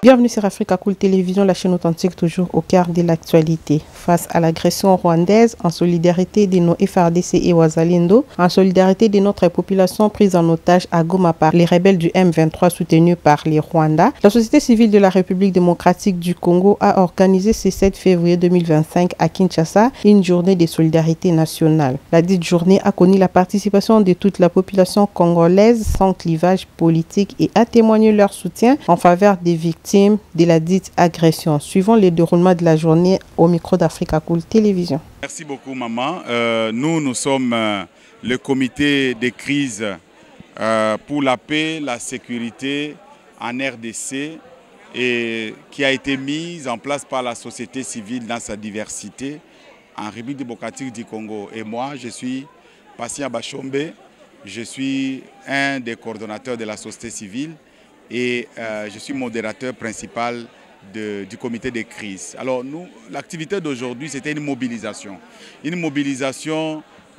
Bienvenue sur Africa Cool Télévision, la chaîne authentique toujours au cœur de l'actualité. Face à l'agression rwandaise, en solidarité de nos FARDC et Wazalendo, en solidarité de notre population prise en otage à Goma par les rebelles du M23 soutenus par les Rwandais, la société civile de la République démocratique du Congo a organisé ce 7 février 2025 à Kinshasa une journée de solidarité nationale. La dite journée a connu la participation de toute la population congolaise sans clivage politique et a témoigné leur soutien en faveur des victimes de la dite agression. Suivant le déroulement de la journée au micro d'Africa Cool Télévision. Merci beaucoup maman. Nous sommes le comité de crise pour la paix, la sécurité en RDC et qui a été mise en place par la société civile dans sa diversité en République démocratique du Congo. Et moi, je suis Patient Bachombe, je suis un des coordonnateurs de la société civile et je suis modérateur principal du comité de crise. Alors l'activité d'aujourd'hui, c'était une mobilisation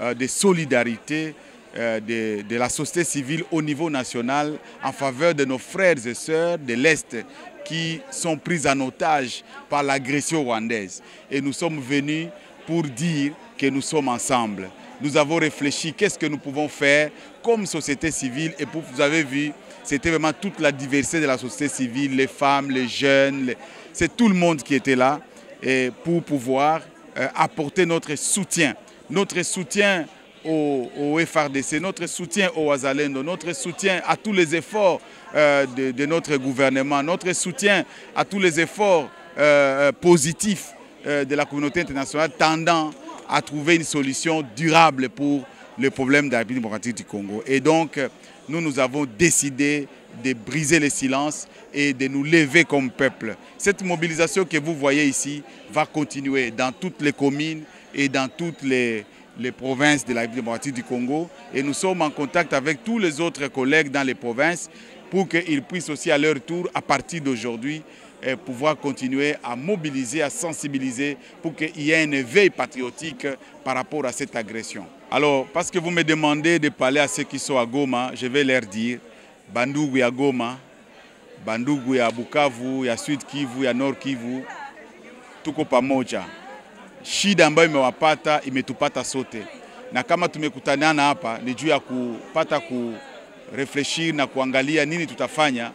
de solidarité de la société civile au niveau national en faveur de nos frères et sœurs de l'Est qui sont pris en otage par l'agression rwandaise. Et nous sommes venus pour dire que nous sommes ensemble. Nous avons réfléchi qu'est-ce que nous pouvons faire comme société civile et vous avez vu, c'était vraiment toute la diversité de la société civile, les femmes, les jeunes, c'est tout le monde qui était là et pour pouvoir apporter notre soutien au FARDC, notre soutien au Wazalendo, notre soutien à tous les efforts de notre gouvernement, notre soutien à tous les efforts positifs de la communauté internationale tendant à trouver une solution durable pour le problème de la République démocratique du Congo. Et donc, nous avons décidé de briser le silence et de nous lever comme peuple. Cette mobilisation que vous voyez ici va continuer dans toutes les communes et dans toutes les provinces de la République démocratique du Congo. Et nous sommes en contact avec tous les autres collègues dans les provinces pour qu'ils puissent aussi à leur tour, à partir d'aujourd'hui, pouvoir continuer à mobiliser, à sensibiliser pour qu'il y ait un éveil patriotique par rapport à cette agression. Alors, parce que vous me demandez de parler à ceux qui sont à Goma, je vais leur dire Bandugu ya Goma, Bandugu ya Bukavu, ya Sud Kivu, ya Nord Kivu, tuko pamoja. Shida ambayo imewapata imetupata sote. Na kama tumekutana hapa ni juu ya kupata kurefleshir na kuangalia nini tutafanya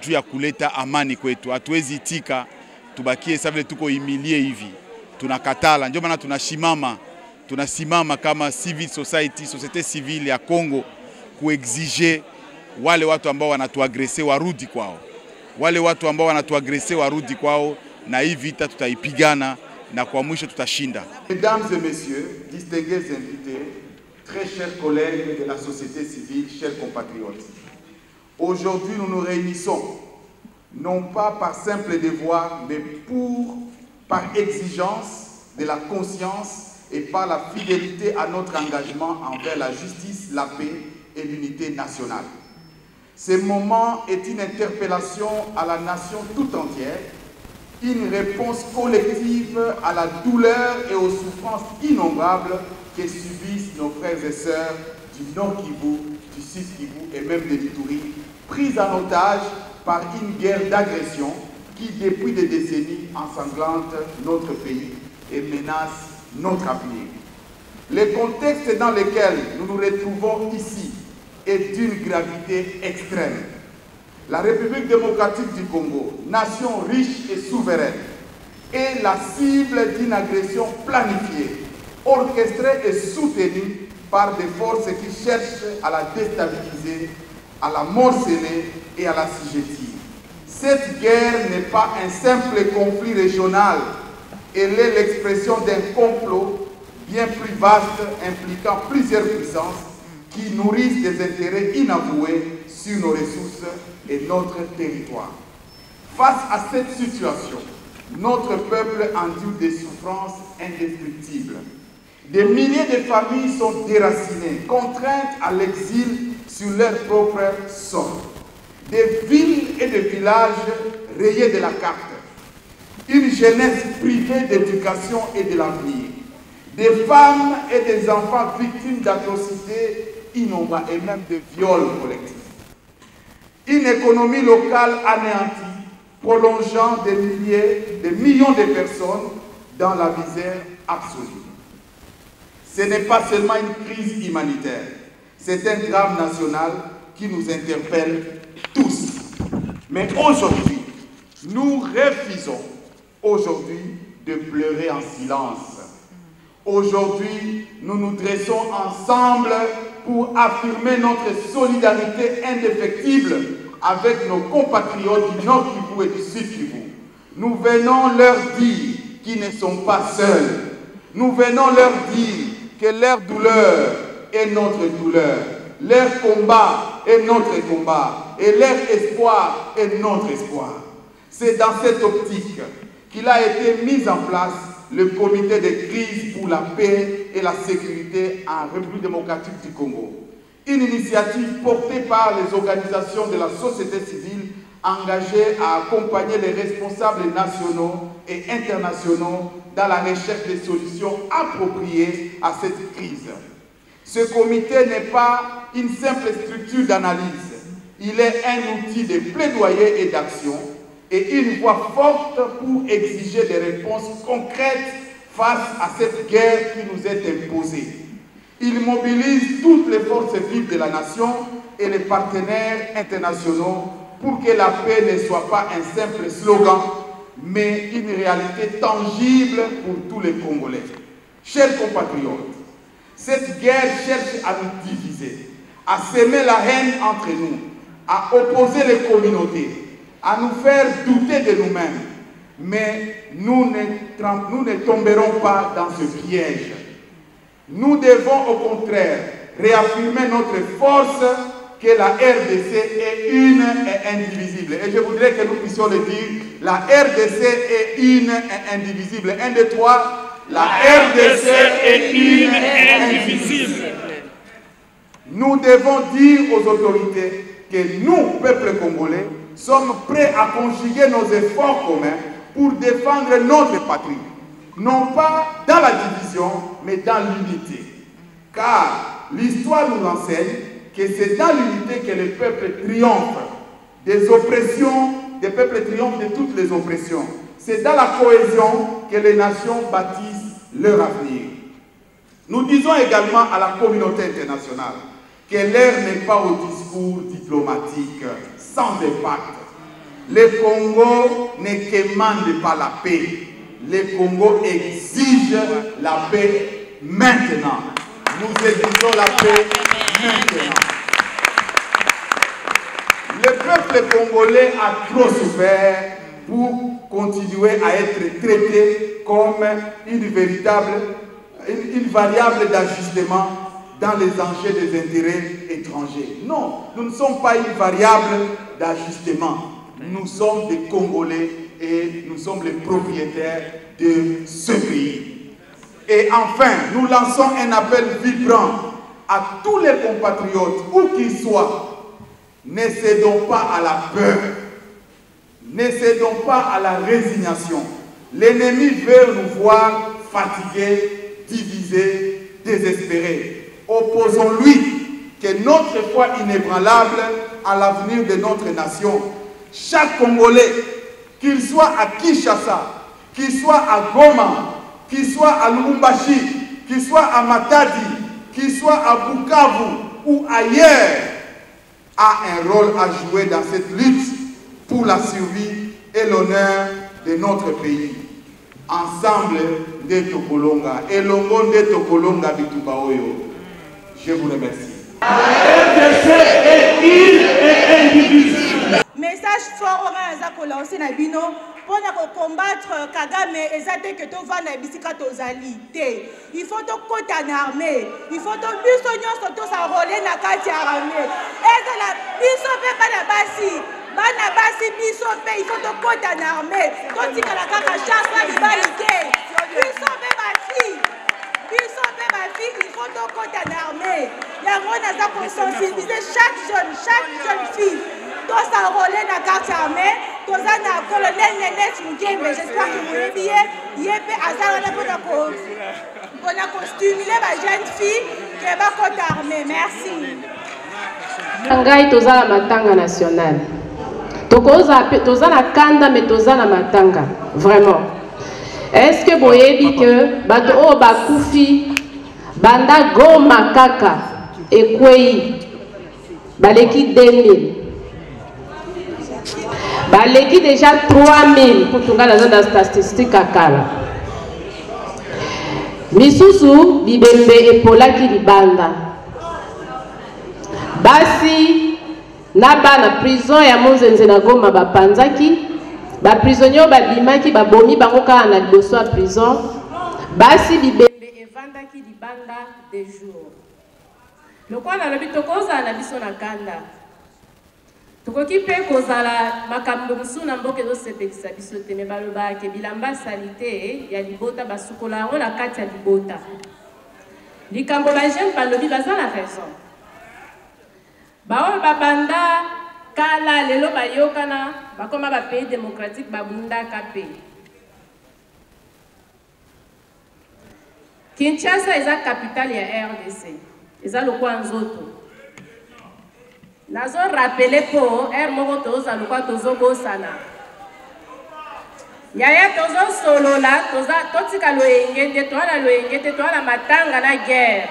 juu ya kuleta amani kwetu. Hatuwezi itika tubakie sasa vile tuko imilie hivi. Tunakatala, ndio maana tunasimama kama civil society, société civile ya Congo kuexige wale watu ambao wanatuagrese warudi kwao. Wale watu ambao wanatuagrese warudi kwao na hii vita tutaipigana na kwa mwisho tutashinda. Mesdames et messieurs, distingués invités, très chers collègues de la société civile, chers compatriotes. Aujourd'hui, nous nous réunissons, non pas par simple devoir, mais par exigence de la conscience et par la fidélité à notre engagement envers la justice, la paix et l'unité nationale. Ce moment est une interpellation à la nation tout entière, une réponse collective à la douleur et aux souffrances innombrables que subissent nos frères et sœurs du Nord Kivu, du Sud Kivu et même de l'Ituri, pris en otage par une guerre d'agression qui, depuis des décennies, ensanglante notre pays et menace notre avenir. Le contexte dans lequel nous nous retrouvons ici est d'une gravité extrême. La République démocratique du Congo, nation riche et souveraine, est la cible d'une agression planifiée, orchestrée et soutenue par des forces qui cherchent à la déstabiliser, à la morceler et à la assujettir. Cette guerre n'est pas un simple conflit régional, elle est l'expression d'un complot bien plus vaste impliquant plusieurs puissances qui nourrissent des intérêts inavoués sur nos ressources et notre territoire. Face à cette situation, notre peuple endure des souffrances indescriptibles. Des milliers de familles sont déracinées, contraintes à l'exil sur leur propre sol. Des villes et des villages rayés de la carte. Une jeunesse privée d'éducation et de l'avenir. Des femmes et des enfants victimes d'atrocités innombrables et même de viols collectifs. Une économie locale anéantie prolongeant des milliers, des millions de personnes dans la misère absolue. Ce n'est pas seulement une crise humanitaire, c'est un drame national qui nous interpelle tous. Mais aujourd'hui, nous refusons de pleurer en silence. Aujourd'hui, nous nous dressons ensemble pour affirmer notre solidarité indéfectible avec nos compatriotes du Nord Kivu et du Sud Kivu. Nous venons leur dire qu'ils ne sont pas seuls. Nous venons leur dire que leur douleur est notre douleur, leur combat est notre combat et leur espoir est notre espoir. C'est dans cette optique qu'il a été mis en place le comité de crise pour la paix et la sécurité en République démocratique du Congo. Une initiative portée par les organisations de la société civile engagées à accompagner les responsables nationaux et internationaux dans la recherche de solutions appropriées à cette crise. Ce comité n'est pas une simple structure d'analyse, il est un outil de plaidoyer et d'action et une voix forte pour exiger des réponses concrètes face à cette guerre qui nous est imposée. Il mobilise toutes les forces vives de la nation et les partenaires internationaux pour que la paix ne soit pas un simple slogan, mais une réalité tangible pour tous les Congolais. Chers compatriotes, cette guerre cherche à nous diviser, à semer la haine entre nous, à opposer les communautés, à nous faire douter de nous-mêmes. Mais nous ne tomberons pas dans ce piège. Nous devons au contraire réaffirmer notre force que la RDC est une et indivisible. Et je voudrais que nous puissions le dire, la RDC est une et indivisible. 1, 2, 3, la RDC est une et indivisible. Nous devons dire aux autorités que nous, peuple congolais, sommes prêts à conjuguer nos efforts communs pour défendre notre patrie. Non pas dans la division, mais dans l'unité. Car l'histoire nous enseigne que c'est dans l'unité que les peuples triomphent des oppressions, des peuples triomphent de toutes les oppressions. C'est dans la cohésion que les nations bâtissent leur avenir. Nous disons également à la communauté internationale que l'heure n'est pas au discours diplomatique sans impact. Le Congo ne commande pas la paix. Le Congo exige la paix maintenant. Nous exigeons la paix maintenant. Le peuple congolais a trop souffert pour continuer à être traité comme une variable d'ajustement dans les enjeux des intérêts étrangers. Non, nous ne sommes pas une variable d'ajustement. Nous sommes des Congolais et nous sommes les propriétaires de ce pays. Et enfin, nous lançons un appel vibrant à tous les compatriotes, où qu'ils soient. Ne cédons pas à la peur. Ne cédons pas à la résignation. L'ennemi veut nous voir fatigués, divisés, désespérés. Opposons-lui que notre foi inébranlable à l'avenir de notre nation. Chaque Congolais, qu'il soit à Kinshasa, qu'il soit à Goma, qu'il soit à Lubumbashi, qu'il soit à Matadi, qu'il soit à Bukavu ou ailleurs, a un rôle à jouer dans cette lutte pour la survie et l'honneur de notre pays. Ensemble de Tokolonga, et l'ongon de Tokolonga Bitubaoyo. Je vous remercie. RDC est une et indivisible. Message fort on a lancé na bino pour combattre Kagame ezate que to vana bisika tozali te. Il faut to kota na armée. Il faut to biso nyonso to sa rôler na kati ya armée. Ezala biso pe bana basi biso pe il faut to kota na armée. To tikala kaka chasse libali te. Biso pe basi. Biso pe basi il faut to kota na armée. Yango na za pour sensibiliser chaque jeune fille. Tous s'enrôler dans la carte armée, tous dans le colonel Nénès Mouguembe. J'espère que vous l'avez dit. Pour stimuler les jeunes filles qui sont dans la armée. Merci. Ngai toza la matanga nationale. toza na kanda mais toza na matanga vraiment. Est-ce que boyebi que bato o bakufi banda Goma kaka ekwei baleki 2000 baleki déjà 3000 pour tunga na statistique akala misusu bibembe epolaki libanda basi na bana prison ya Monzenze na Goma bapanzaki ba prisonniers babimaki babomi bango kaka na liboso ya prison basi bibembe evandaki libanda des jours lokola nalobi tokozala na biso na kanda tokoki mpe kozala makambo mosusu na mboka ezosepelisa biso te me balobaki bilamba sali te ya libota basukola yango na kati ya libota likambo bajeune balobi baza na raison baoyo babanda kala lelo bayokana bakoma bapays démocratique babundaka mpe Kinshasa eza capitale ya RDC eza lokwa nzoto nazo rappele po moko toza lokwa tozobosana yaya tozosolola totika loyenge te toala loyenge te toala matanga na guerre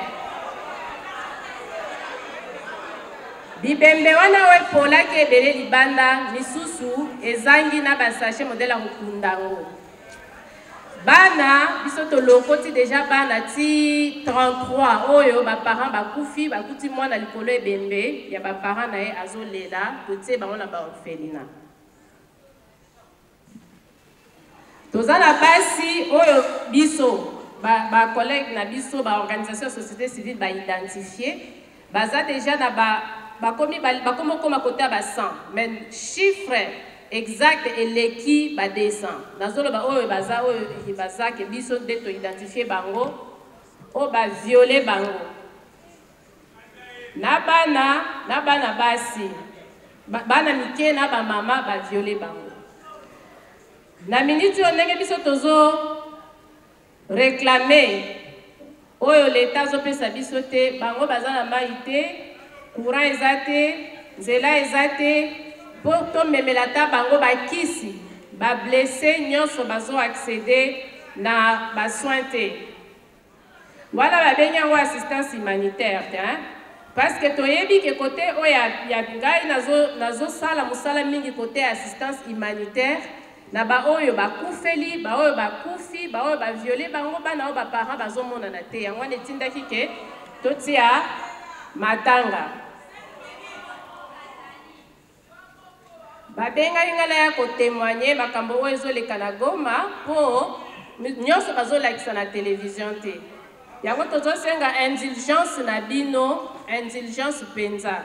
bibembe wana oepolaki ebele libanda misusu ezangi na basashe modele ya kokundango bana biso tolokoti déjà bana ti 33 oyo baparent bakufi bakuti mwana likolo ebembe ya baparent na ye azolela totie bango na baorphelina toza na basi oyo biso bacollègue na biso baorganisation ya société civile baidentifie baza déjà na bakomokoma kote ya ba100 mais chiffre exact eleki ba 200 nazoloba oyo baza ke biso nde to identifier bango o ba violer bango na bana basi bana mike na ba mama ba violer bango na minute yo ndenge biso tozo réclamer oyo l'État zopesa biso te bango baza na mai te courant eza te nzela eza te po tomemela ta bango bakisi bablesse nyonso bazo accéder na basoin te wala babengi yango assistance humanitaire te parce que toyebi ke kote oyo ya ngai nazosala mosala mingi kote ya assistance humanitaire na baoyo bakufeli baoyo bakufi baoyo baviole bango bana oyo baparent bazomonana te yango wana etindaki ke totia matanga babengaki ngala ya kotémoigner makambo oyo ezoleka na Goma po nyonso bazolakisa na télévision te yango tozosenga indulgence na bino indulgence penza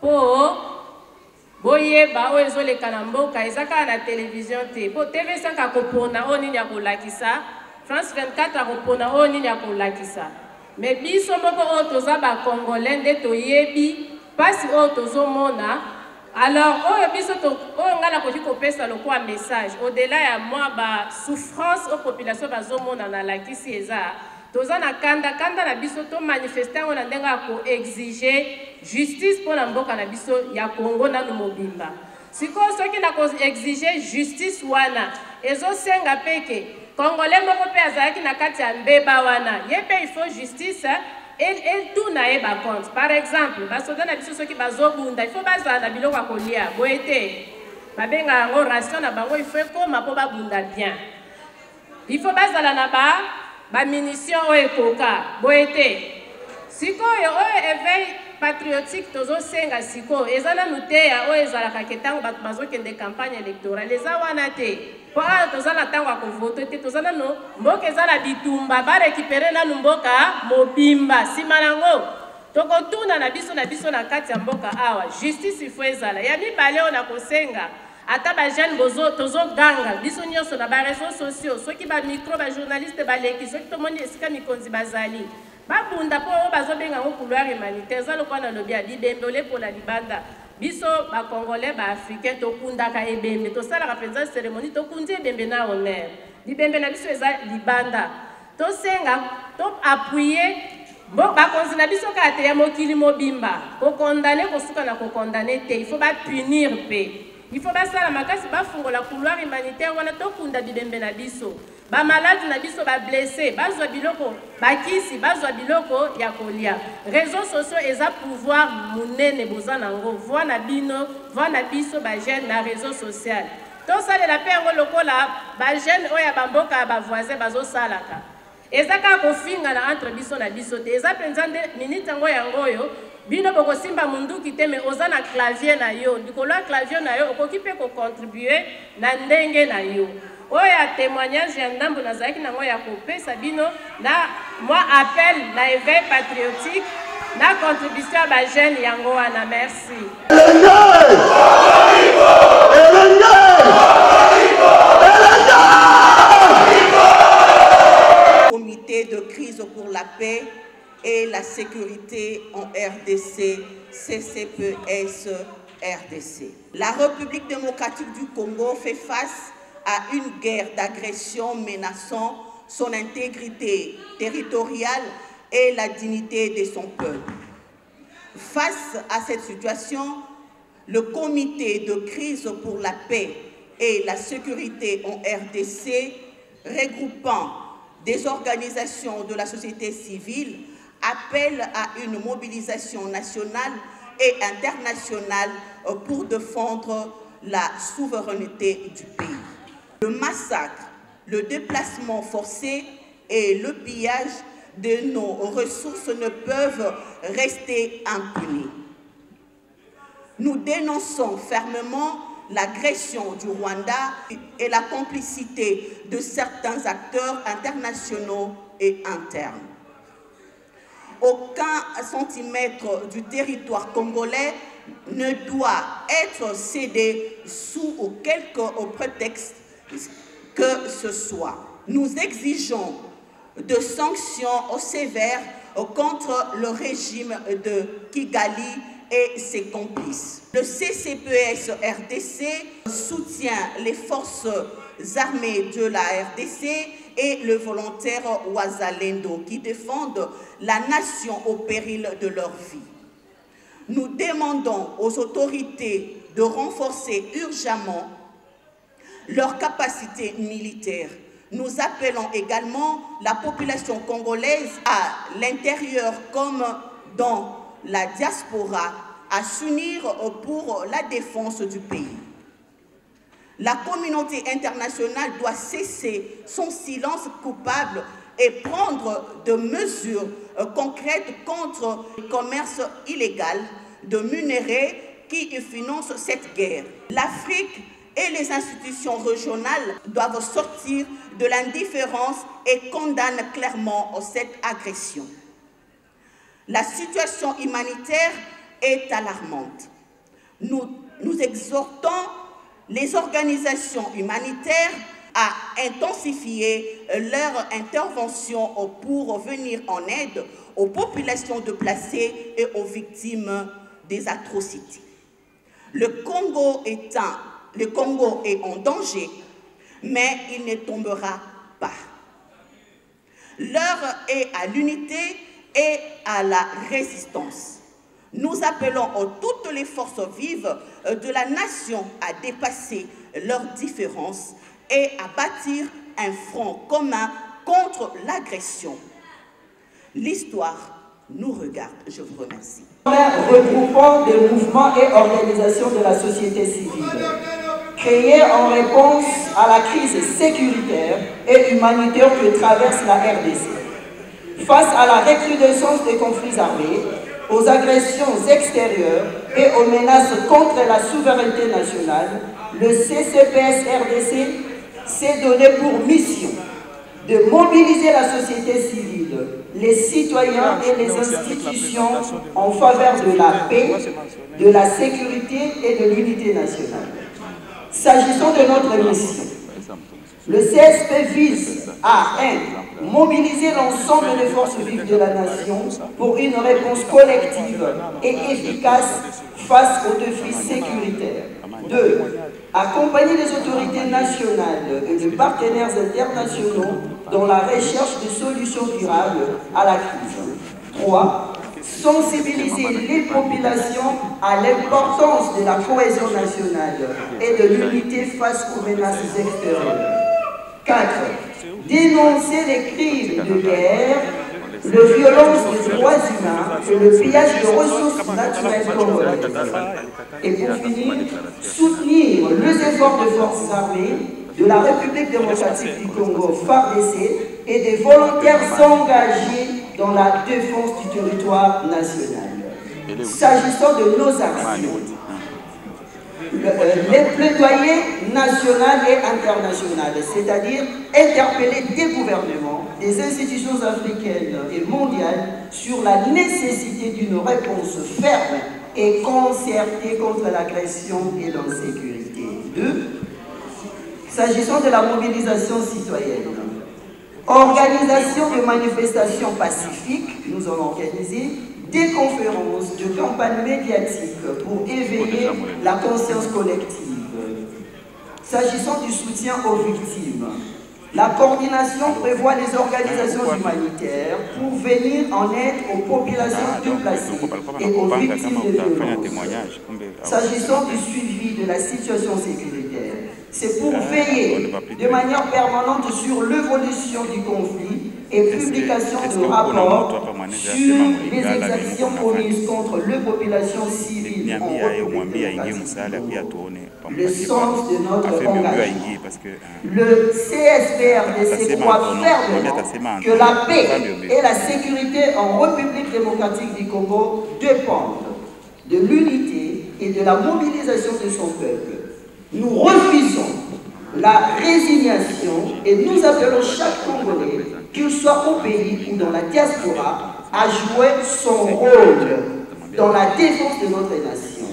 po boyeba oyo ezoleka na mboka eza kaka na télévision te po TV5 akopona oyo nini ya kolakisa France 24 akopona oyo nini ya kolakisa mais biso moko oyo toza bacongolais nde toyebi mpasi oyo tozomona. Alors, on a la kopesa lokwa message au-delà ya moi ba souffrance aux populations bazomona na la kisi eza toza na kanda na biso to manifester on ndenga ko exiger justice pour la mboka na biso ya Congo na mobimba siko soki na ko exiger justice wana ezo senga peke congolais moko pe azaki na kati ya mbeba wana yepe il faut justice et tout na eba compte. Par exemple, basoda na biso soki bazobunda, il faut bazala na biloko ya kolia, boete. Babenga ngo ration na bango il faut koma po babunda bien. Il faut bazala na ba munitions oyo ekoka, boete. Siko yo oyo éveil patriotique tozo senga siko ezala nuteya oyo ezalaka ketango bato bazokende campagne électorale eza wana te. Po tozala tango akovote te tozala no mboka ezala bitumba ba récupérer na mboka mobimba sima nango tokotuna na biso na kati ya mboka awa justice il faut ezala ya mibale ona kosenga ata ba jeune bozo tozo ganga biso nyonso na ba réseaux sociaux soki ba micro ba journaliste ba leki soki tomoni esika mikonzi bazali babunda po bazobenga ngo couloir humanitaire za lokwa na lobi ya bibembole pour la libanda biso ba congolais ba africain to kundaka ebembe to sala penza cérémonie to kundi ebembe na honneur libembe na biso eza libanda to senga to appuyer Bon, bakonzi na biso ka te ya mokili mobimba, ko condamner ko suka na ko condamner te, il faut ba punir pe. Il faut ba sala makasi ba fungola couloir humanitaire wana to kunda bidembe na biso. Ba malade na biso ba blessé, ba zwa biloko, ba kisi, ba zwa biloko ya kolia. Réseaux sociaux eza pouvoir munene bozana ngo, voix na bino, voix na biso ba jeune na réseau social. To sala la pe ngo lokola ba jeune oya ba mboka ba voisin bazo salaka. Ezaka kofinga na entre biso na biso te. Eza penzande minute ngo yango yo. Bino boko simba munduki te me oza na clavier na yo. Likolo clavier na yo okoki pe ko contribuer na ndenge na yo. Oya témoignage ya ndambo na zaki na ngo ya kopesa bino na moi appel na éveil patriotique na contribution ba jeune yango wana. Merci. De crise pour la paix et la sécurité en RDC, CCPS RDC. La République démocratique du Congo fait face à une guerre d'agression menaçant son intégrité territoriale et la dignité de son peuple. Face à cette situation, le comité de crise pour la paix et la sécurité en RDC, regroupant des organisations de la société civile, appellent à une mobilisation nationale et internationale pour défendre la souveraineté du pays. Le massacre, le déplacement forcé et le pillage de nos ressources ne peuvent rester impunis. Nous dénonçons fermement l'agression du Rwanda et la complicité de certains acteurs internationaux et internes. Aucun centimètre du territoire congolais ne doit être cédé sous quelque prétexte que ce soit. Nous exigeons de sanctions sévères contre le régime de Kigali et ses complices. Le CCPS RDC soutient les forces armées de la RDC et le volontaire Wazalendo qui défendent la nation au péril de leur vie. Nous demandons aux autorités de renforcer urgemment leur capacité militaire. Nous appelons également la population congolaise à l'intérieur comme dans la diaspora à s'unir pour la défense du pays. La communauté internationale doit cesser son silence coupable et prendre des mesures concrètes contre le commerce illégal de minerais qui finance cette guerre. L'Afrique et les institutions régionales doivent sortir de l'indifférence et condamnent clairement cette agression. La situation humanitaire est alarmante. Nous exhortons les organisations humanitaires à intensifier leur intervention pour venir en aide aux populations déplacées et aux victimes des atrocités. Le Congo est en danger, mais il ne tombera pas. L'heure est à l'unité et à la résistance. Nous appelons toutes les forces vives de la nation à dépasser leurs différences et à bâtir un front commun contre l'agression. L'histoire nous regarde. Je vous remercie. Regroupant des mouvements et organisations de la société civile, créés en réponse à la crise sécuritaire et humanitaire que traverse la RDC. Face à la recrudescence des conflits armés, aux agressions extérieures et aux menaces contre la souveraineté nationale, le CCPS RDC s'est donné pour mission de mobiliser la société civile, les citoyens et les institutions en faveur de la paix, de la sécurité et de l'unité nationale. S'agissant de notre mission, le CSP vise à mobiliser l'ensemble des forces vives de la nation pour une réponse collective et efficace face aux défis sécuritaires. 2. Accompagner les autorités nationales et les partenaires internationaux dans la recherche de solutions durables à la crise. 3. Sensibiliser les populations à l'importance de la cohésion nationale et de l'unité face aux menaces extérieures. 4. Dénoncer les crimes de guerre, les violences des droits humains et le pillage de ressources naturelles congolaises. Et pour finir, soutenir les efforts de forces armées de la République démocratique du Congo, FARDC, et des volontaires engagés dans la défense du territoire national. S'agissant de nos actions, les plaidoyers national et international, c'est-à-dire interpeller des gouvernements, des institutions africaines et mondiales sur la nécessité d'une réponse ferme et concertée contre l'agression et l'insécurité. 2. S'agissant de la mobilisation citoyenne, organisation de manifestations pacifiques, nous allons organiser des conférences, de campagnes médiatiques pour éveiller la conscience collective. S'agissant du soutien aux victimes, la coordination prévoit les organisations humanitaires pour venir en aide aux populations déplacées et aux victimes de violences. S'agissant du suivi de la situation sécuritaire, c'est pour veiller de manière permanente sur l'évolution du conflit et publication de rapports sur les exactions commises contre les populations civiles en République démocratique. Le sens de notre engagement. Le CSPRDC croit fermement que la paix et la sécurité en République démocratique du Congo dépendent de l'unité et de la mobilisation de son peuple. Nous refusons la résignation et nous appelons chaque Congolais, qu'il soit au pays ou dans la diaspora, à jouer son rôle dans la défense de notre nation.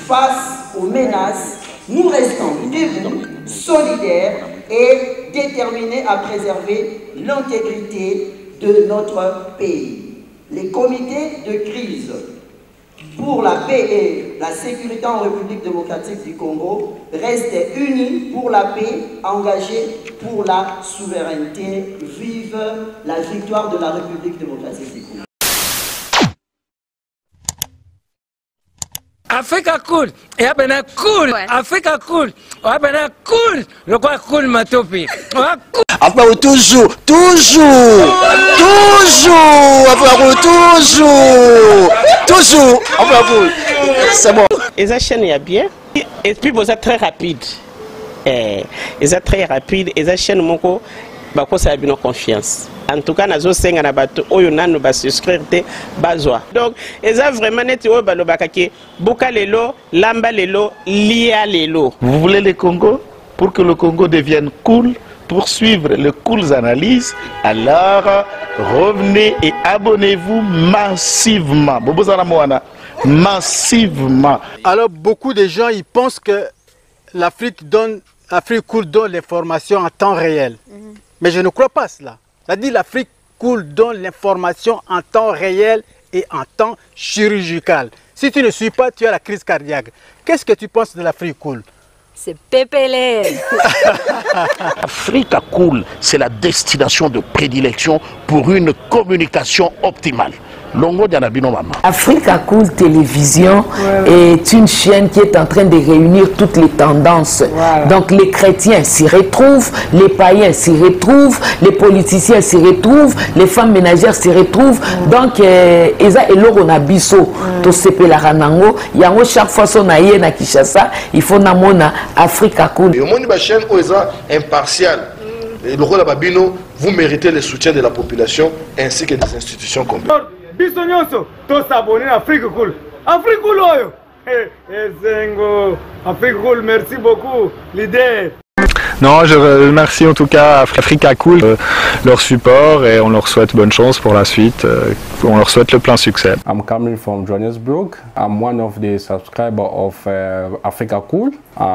Face aux menaces, nous restons debout, solidaires et déterminés à préserver l'intégrité de notre pays. Les comités de crise pour la paix et la sécurité en République démocratique du Congo restent unis pour la paix, engagés pour la souveraineté. Vive la victoire de la République démocratique du Congo. Africa cool, et abena cool, Africa cool, abena cool, le quoi cool matopi. Après toujours, c'est bon. Et ça chaîne est bien, et puis vous êtes très rapide. Et ça très rapide, et ça chaîne moko, bah quoi ça a bien confiance. En tout cas, nous avons un bateau, nous va souscrire des bazois. Donc, et ça vraiment net, boka lelo, lamba lelo, lia lelo. Vous voulez le Congo? Pour que le Congo devienne cool, pour suivre les cool analyses, alors revenez et abonnez-vous massivement. Massivement. Alors, beaucoup de gens ils pensent que l'Afrique cool donne l'information en temps réel. Mais je ne crois pas cela. C'est-à-dire l'Afrique cool donne l'information en temps réel et en temps chirurgical. Si tu ne suis pas, tu as la crise cardiaque. Qu'est-ce que tu penses de l'Afrique cool? C'est Pépélé. Africa Cool, c'est la destination de prédilection pour une communication optimale. Longo Dianabino Mama. Africa Cool Télévision est une chaîne qui est en train de réunir toutes les tendances. Voilà. Donc les chrétiens s'y retrouvent, les païens s'y retrouvent, les politiciens s'y retrouvent, les femmes ménagères s'y retrouvent. Donc Eza et Lorona Bisso, to sepe la ranango, yango chaque fois son aïe na Kinshasa, il faut namona Africa Cool. Et au monde de la chaîne Oeza impartial. Et le rôle de Babino, vous méritez le soutien de la population ainsi que des institutions complètes. Bisognoso, tous s'abonner à Afrique Cool. Afrique Cool, oyo. Zengo, Afrique Cool, merci beaucoup, leader. Non, je remercie en tout cas Africa Cool leur support et on leur souhaite bonne chance pour la suite. On leur souhaite le plein succès. I'm coming from Johannesburg. I'm one of the subscribers of Africa Cool.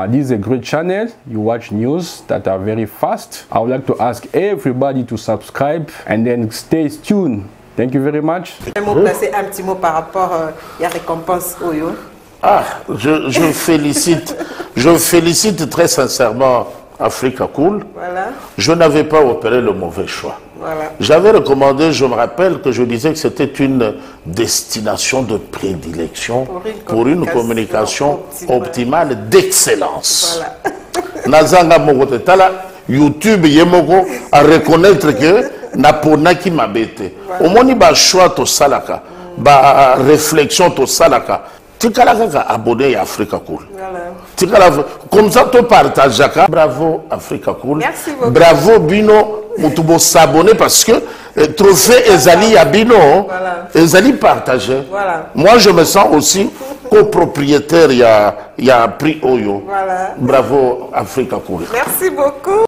This is a great channel. You watch news that are very fast. I would like to ask everybody to subscribe and then stay tuned. Thank you very much. Placer un petit mot par rapport à la récompense Oyo. Je félicite très sincèrement Africa Cool, Voilà. je n'avais pas opéré le mauvais choix. Voilà. J'avais recommandé, je me rappelle que je disais que c'était une destination de prédilection pour une communication optimale d'excellence. Nazanga Mogote Tala, YouTube Yemoko, à reconnaître que Naponaki Mabete. Au moni ba choix to salaka, ba réflexion to salaka. Tikalaka abonné à Africa Cool. Comme ça, tu partages. Bravo Africa Cool. Merci beaucoup. Bravo Bino. Mutubo s'abonner parce que trophée Ezali à Bino. Ezali partagé. Voilà. Moi, je me sens aussi copropriétaire. Il y a prix Oyo. Voilà. Bravo Africa Cool. Merci beaucoup.